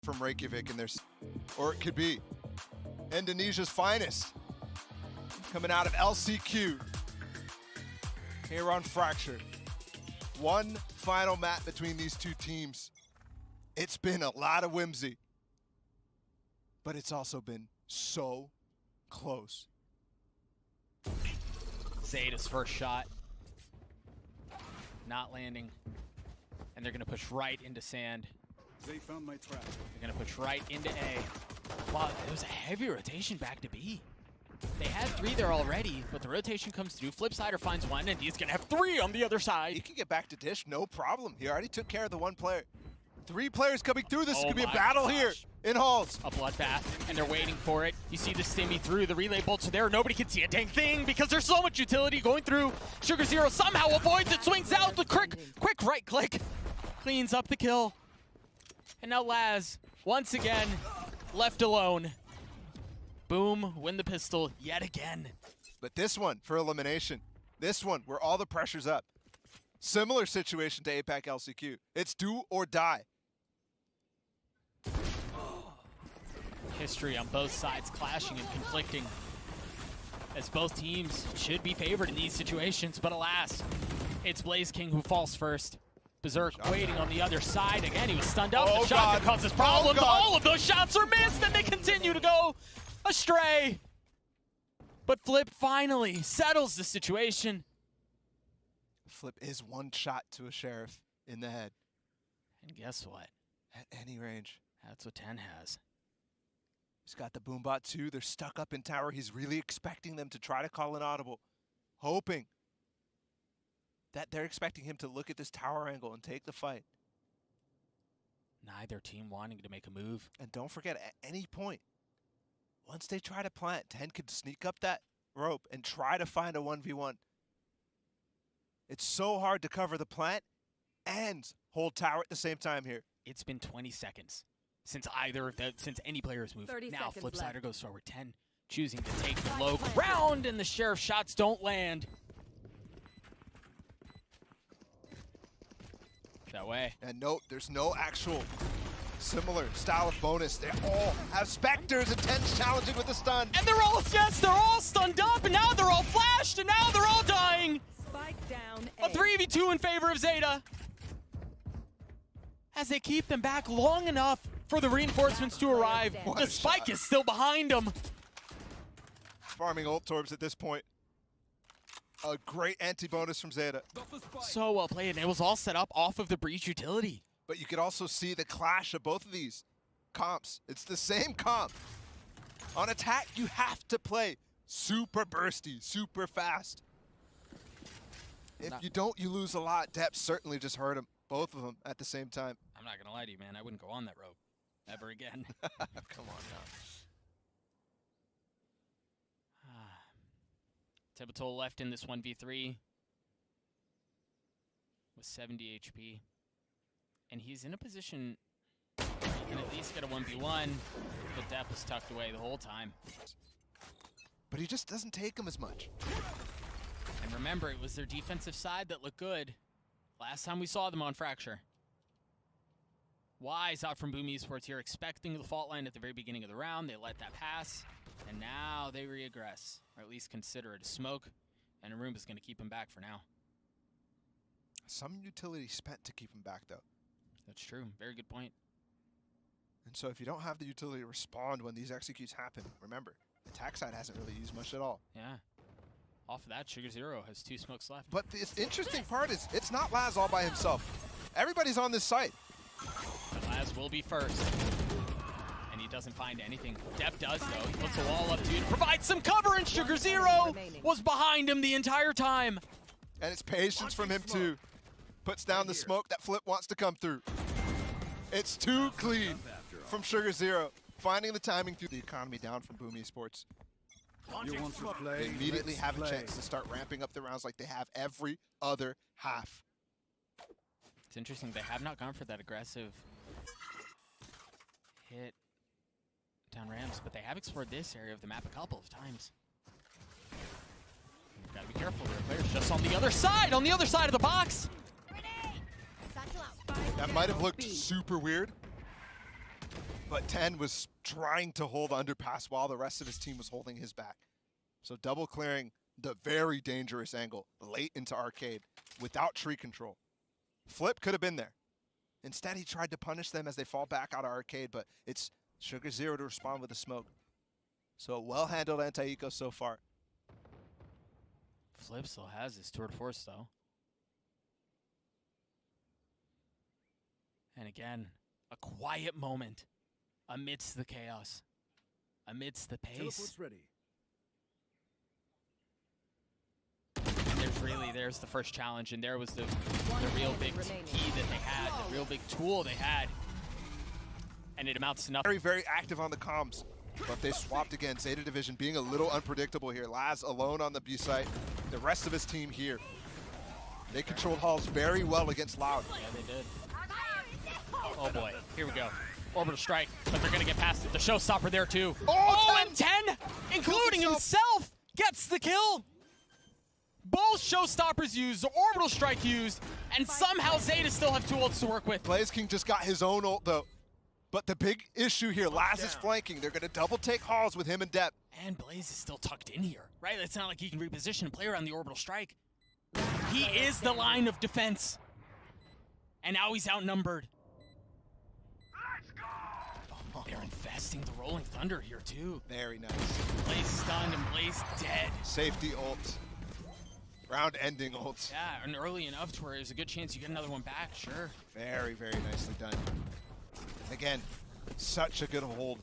from Reykjavik, and there's, or it could be Indonesia's finest coming out of LCQ here on Fracture. One final map between these two teams. It's been a lot of whimsy, but it's also been so close. ZETA's first shot not landing, and they're gonna push right into sand. They found my trap. They're gonna push right into A. Wow, it was a heavy rotation back to B. They had 3 there already, but the rotation comes through. Flipsider finds 1, and he's gonna have 3 on the other side. He can get back to Dish, no problem. He already took care of the 1 player. 3 players coming through. This could be a battle here in Halls. A bloodbath, and they're waiting for it. You see the stimmy through. The relay bolts are there. Nobody can see a dang thing because there's so much utility going through. Sugar Zero somehow avoids it, swings out. The quick right click cleans up the kill. And now Laz, once again, left alone. Boom, win the pistol yet again. But this one for elimination. This one where all the pressure's up. Similar situation to APAC LCQ. It's do or die. History on both sides clashing and conflicting, as both teams should be favored in these situations, but alas, it's Blaze King who falls first. Berserk waiting on the other side. Again, he was stunned up. The shotgun causes problems. All of those shots are missed, and they continue to go astray. But Flip finally settles the situation. Flip is 1 shot to a Sheriff in the head. And guess what? At any range. That's what 10 has. He's got the Boombot too. They're stuck up in tower. He's really expecting them to try to call an audible. Hoping that they're expecting him to look at this tower angle and take the fight. Neither team wanting to make a move. And don't forget, at any point, once they try to plant, 10 could sneak up that rope and try to find a 1v1. It's so hard to cover the plant and hold tower at the same time here. It's been 20 seconds since any player has moved. Now Flipsider goes forward. 10 choosing to take the low ground, and the Sheriff shots don't land. That way. And note, there's no actual similar style of bonus. They all have Spectres and 10's challenging with the stun. And they're all stunned up, and now they're all flashed, and now they're all dying. Spike down A 3v2 in favor of ZETA, as they keep them back long enough for the reinforcements to arrive. The spike is still behind them. Farming ult Torbs at this point. A great anti-bonus from ZETA. So well played, and it was all set up off of the breach utility. But you could also see the clash of both of these comps. It's the same comp. On attack, you have to play super bursty, super fast. If you don't, you lose a lot. Depth certainly just hurt him. Both of them at the same time. I'm not gonna lie to you, man. I wouldn't go on that rope ever again. Come on now. Tebetol left in this 1v3 with 70 HP. And he's in a position he can at least get a 1v1, but Depp was tucked away the whole time. But he just doesn't take him as much. And remember, it was their defensive side that looked good last time we saw them on Fracture. Wise out from BME Esports here, expecting the fault line at the very beginning of the round. They let that pass, and now they reaggress, or at least consider it a smoke, and Arum is going to keep him back for now. Some utility spent to keep him back, though. That's true. Very good point. And so if you don't have the utility to respond when these executes happen, remember, attack side hasn't really used much at all. Yeah. Off of that, Sugar Zero has 2 smokes left. But the interesting part is, it's not Laz all by himself. Everybody's on this site. But Laz will be first. And he doesn't find anything. Depp does, though. He puts the wall up, to provide some cover, and Sugar Zero was behind him the entire time. And it's patience from him, too. Puts down the smoke that Flip wants to come through. It's too clean from Sugar Zero. Finding the timing through the economy down from BME Esports. You want to play? They immediately Let's have a play. chance to start ramping up the rounds like they have every other half. It's interesting, they have not gone for that aggressive hit down ramps, but they have explored this area of the map a couple of times. You've got to be careful, there are players just on the other side of the box. That might have looked super weird, but 10 was trying to hold underpass while the rest of his team was holding his back. So double clearing the very dangerous angle late into arcade without tree control. Flip could have been there. Instead, he tried to punish them as they fall back out of arcade, but it's Sugar Zero to respond with a smoke. So well-handled anti-eco so far. Flip still has his tour de force, though. And again, a quiet moment amidst the chaos, amidst the pace. Teleport's ready. And there's the first challenge, and there was the real big key that they had, the real big tool they had. And it amounts to nothing. Very, very active on the comms, but they swapped again. Zeta Division being a little unpredictable here. Laz alone on the B site, the rest of his team here. They controlled halls very well against Loud. Yeah, they did. Oh boy, here we go. Orbital strike, but they're gonna get past it. The showstopper there too. Oh, and 10, including himself, gets the kill. Both showstoppers used, the orbital strike used, and somehow Zeta still have two ults to work with. Blaze King just got his own ult though. But the big issue here, Laz is flanking. They're gonna double take halls with him and Depp. And Blaze is still tucked in here, right? It's not like he can reposition and play around the orbital strike. He is the line of defense. And now he's outnumbered. They're infesting the Rolling Thunder here too. Very nice. Blaze stunned and Blaze dead. Safety ult. Round ending ult. Yeah, and early enough to where there's a good chance you get another one back, sure. Very, very nicely done. Again, such a good hold.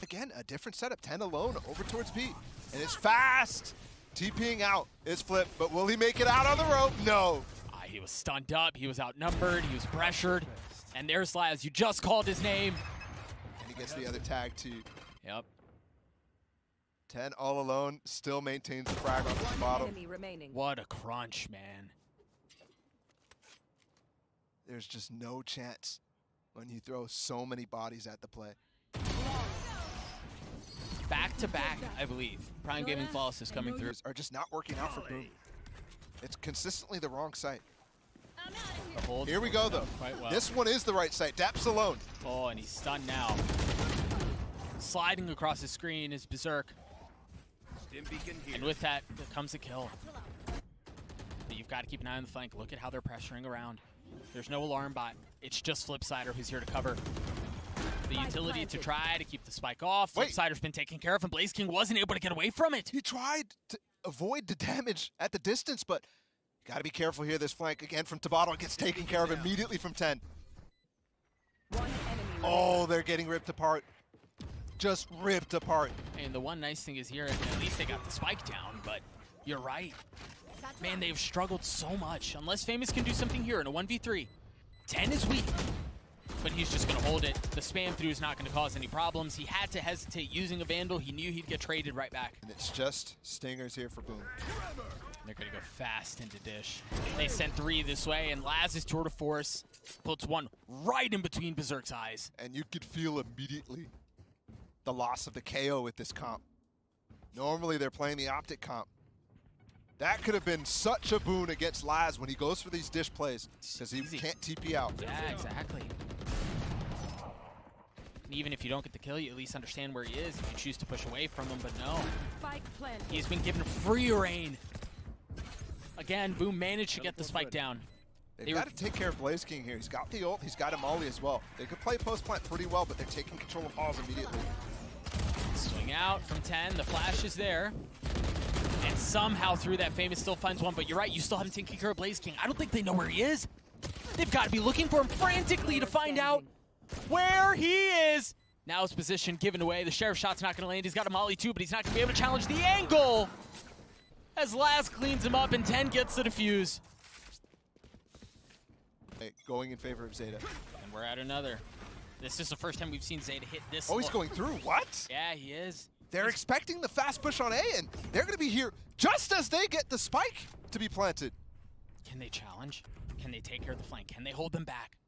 Again, a different setup. 10 alone over towards B. And it's fast. TPing out is Flip, but will he make it out on the rope? No. He was stunned up, he was outnumbered, he was pressured. And there's Laz, you just called his name. And he gets the other tag too. Yep. 10 all alone, still maintains the frag on the bottom. What a crunch, man. There's just no chance when you throw so many bodies at the play. Back to back, I believe. Prime Gaming Flawless is coming through. Are just not working out for Boom. It's consistently the wrong site. Here we go though. Well. This one is the right site. Dapp's alone. Oh, and he's stunned now. Sliding across the screen is Berserk. And with that, there comes a kill. But you've got to keep an eye on the flank. Look at how they're pressuring around. There's no alarm bot. It's just Flipsider who's here to cover. The utility to try to keep the spike off. Flipsider's been taken care of, and Blaze King wasn't able to get away from it. He tried to avoid the damage at the distance, but got to be careful here. This flank again from Tabata gets taken care of immediately from 10. Oh, they're getting ripped apart. Just ripped apart. And the one nice thing is here, at least they got the spike down, but you're right. Man, they've struggled so much. Unless Famous can do something here in a 1v3. 10 is weak, but he's just going to hold it. The spam through is not going to cause any problems. He had to hesitate using a Vandal. He knew he'd get traded right back. And it's just Stingers here for Boom. They're going to go fast into Dish. They sent 3 this way, and Laz's tour de force puts one right in between Berserk's eyes. And you could feel immediately the loss of the KO with this comp. Normally they're playing the Optic comp. That could have been such a boon against Laz when he goes for these Dish plays, because he can't TP out. Yeah, exactly. And even if you don't get the kill, you at least understand where he is if you choose to push away from him, but no. He's been given free reign. Again, Boom managed to get the spike down. They've got to take care of Blaze King here. He's got the ult, he's got a molly as well. They could play post plant pretty well, but they're taking control of halls immediately. Swing out from 10, the flash is there. And somehow through that, Famous still finds one, but you're right, you still haven't taken care of Blaze King. I don't think they know where he is. They've got to be looking for him frantically to find out where he is. Now his position given away. The Sheriff shot's not going to land. He's got a molly too, but he's not going to be able to challenge the angle. As Laz cleans him up and 10 gets the defuse. Going in favor of Zeta. And we're at another. This is the first time we've seen Zeta hit this. Oh, he's going through. What? Yeah, he is. They're expecting the fast push on A, and they're going to be here just as they get the spike to be planted. Can they challenge? Can they take care of the flank? Can they hold them back?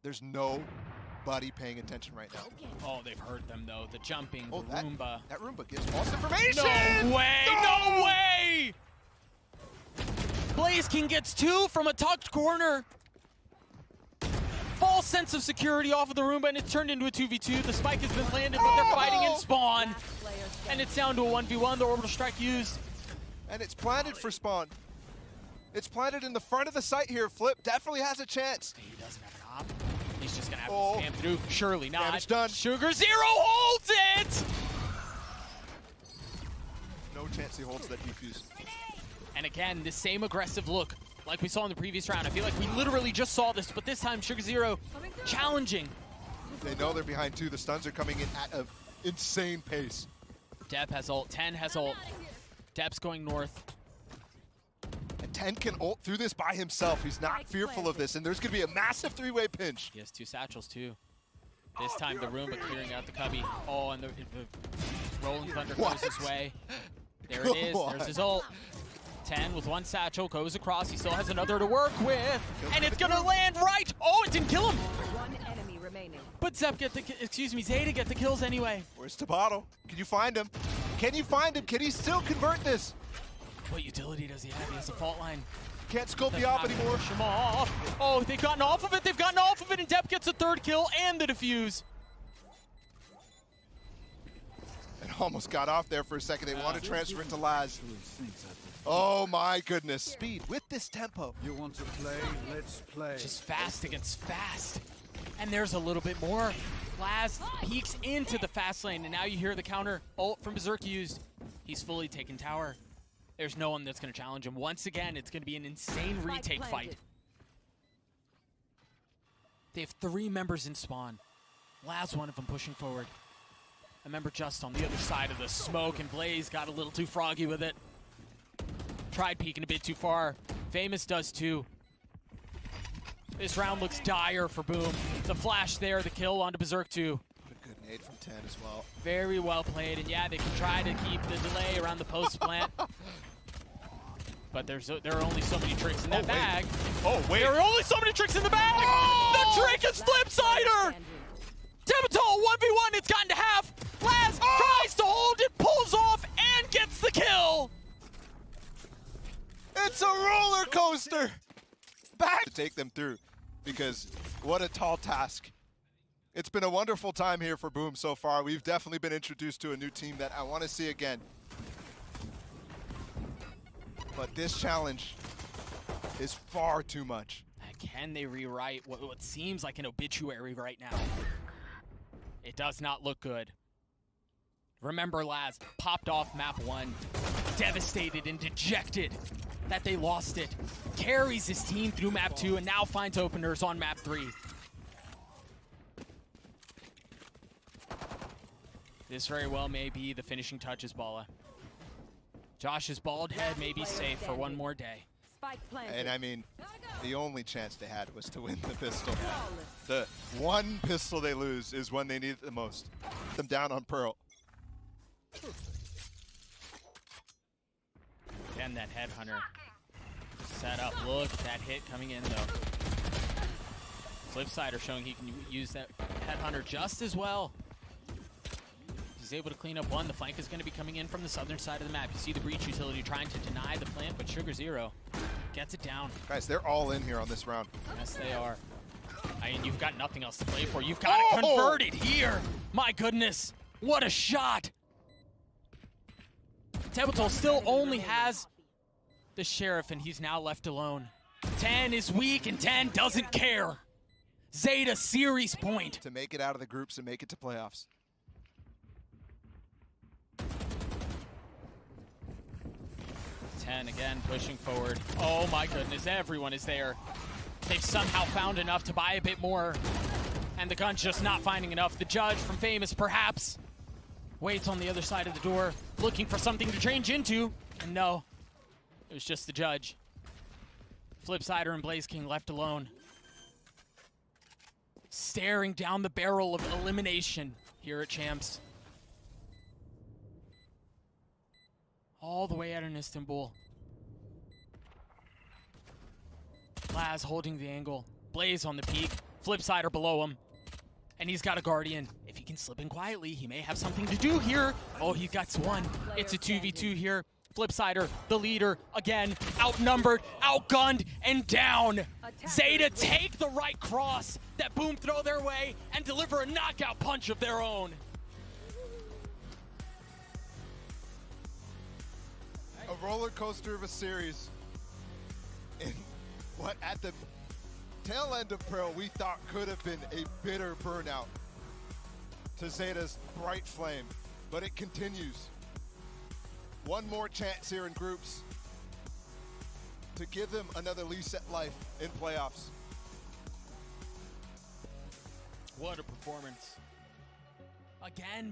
There's nobody paying attention right now. Oh, they've heard them, though. The jumping, the Roomba. That Roomba gives false information! No way! No way! Blaze King gets 2 from a tucked corner. False false sense of security off of the Roomba, and it's turned into a 2v2. The spike has been planted, but they're fighting in spawn. And it's down to a 1v1, the orbital strike used. And it's planted for spawn. It's planted in the front of the site here. Flip definitely has a chance. He doesn't have an op. He's just gonna have to spam through. Surely not. Damage done. Sugar Zero holds it! No chance he holds that defuse. And again, the same aggressive look like we saw in the previous round. I feel like we literally just saw this, but this time Sugar Zero challenging. They know they're behind two. The stuns are coming in at an insane pace. Deb has ult. 10 has ult. Deb's going north. And 10 can ult through this by himself. He's not fearful of this, and there's going to be a massive three-way pinch. He has 2 satchels, too. This time the Roomba clearing out the cubby. Oh, and the Rolling Thunder goes his way. There it is. There's his ult. 10 with 1 satchel goes across. He still has another to work with, and it's gonna land right. Oh, it didn't kill him. 1 enemy remaining. But Zeta get the kills anyway. Where's Tabata? Can you find him? Can you find him? Can he still convert this? What utility does he have? He has a fault line. Can't scope the op anymore. Push him off. Oh, they've gotten off of it. They've gotten off of it, and Depp gets a 3rd kill and the defuse. It almost got off there for a second. They want to transfer it to Laz. Oh my goodness. Speed with this tempo. You want to play? Let's play. Just fast against fast. And there's a little bit more. Laz peeks into the fast lane, and now you hear the counter ult from Berserk used. He's fully taken tower. There's no one that's going to challenge him. Once again, it's going to be an insane retake fight. They have 3 members in spawn. Laz, one of them pushing forward. I remember just on the other side of the smoke, and Blaze got a little too froggy with it. Tried peeking a bit too far. Famous does too. This round looks dire for Boom. The flash there, the kill onto Berserk 2. What a good nade from 10 as well. Very well played, and yeah, they can try to keep the delay around the post plant. But there are only so many tricks in that bag. Oh, wait. There are only so many tricks in the bag! Oh! The trick is Flipsider! Debatol 1v1, it's gotten to half. Laz tries to hold it, pulls off, and gets the kill! It's a roller coaster! Back to take them through, because what a tall task. It's been a wonderful time here for Boom so far. We've definitely been introduced to a new team that I want to see again. But this challenge is far too much. Can they rewrite what seems like an obituary right now? It does not look good. Remember, Laz popped off map 1, devastated and dejected that they lost it. Carries his team through map 2 and now finds openers on map 3. This very well may be the finishing touches, Bala. Josh's bald head may be safe for one more day. And I mean, the only chance they had was to win the pistol. The one pistol they lose is when they need it the most. Put them down on Pearl. Again, that headhunter set up. Look at that hit coming in, though. Flipsider showing he can use that headhunter just as well. He's able to clean up one. The flank is going to be coming in from the southern side of the map. You see the breach utility trying to deny the plant, but Sugar Zero gets it down. Guys, they're all in here on this round. Yes, they are. I mean, you've got nothing else to play for. You've got to convert it here. My goodness, what a shot. Tebatol still only has the Sheriff, and he's now left alone. 10 is weak, and 10 doesn't care. Zeta series point. To make it out of the groups and make it to playoffs. Again, pushing forward. Oh my goodness, everyone is there. They've somehow found enough to buy a bit more, and the gun's just not finding enough. The judge from Famous, perhaps, waits on the other side of the door, looking for something to change into, and no, it was just the judge. Flipsider and Blaze King left alone, staring down the barrel of elimination here at Champs. All the way out in Istanbul. Laz holding the angle. Blaze on the peak. Flipsider below him. And he's got a Guardian. If he can slip in quietly, he may have something to do here. Oh, he got one. It's a 2v2 here. Flipsider, the leader, again, outnumbered, outgunned, and down. ZETA take the right cross that Boom throw their way and deliver a knockout punch of their own. A roller coaster of a series. And what at the tail end of Pearl we thought could have been a bitter burnout to ZETA's bright flame, but it continues. One more chance here in groups to give them another lease at life in playoffs. What a performance. Again,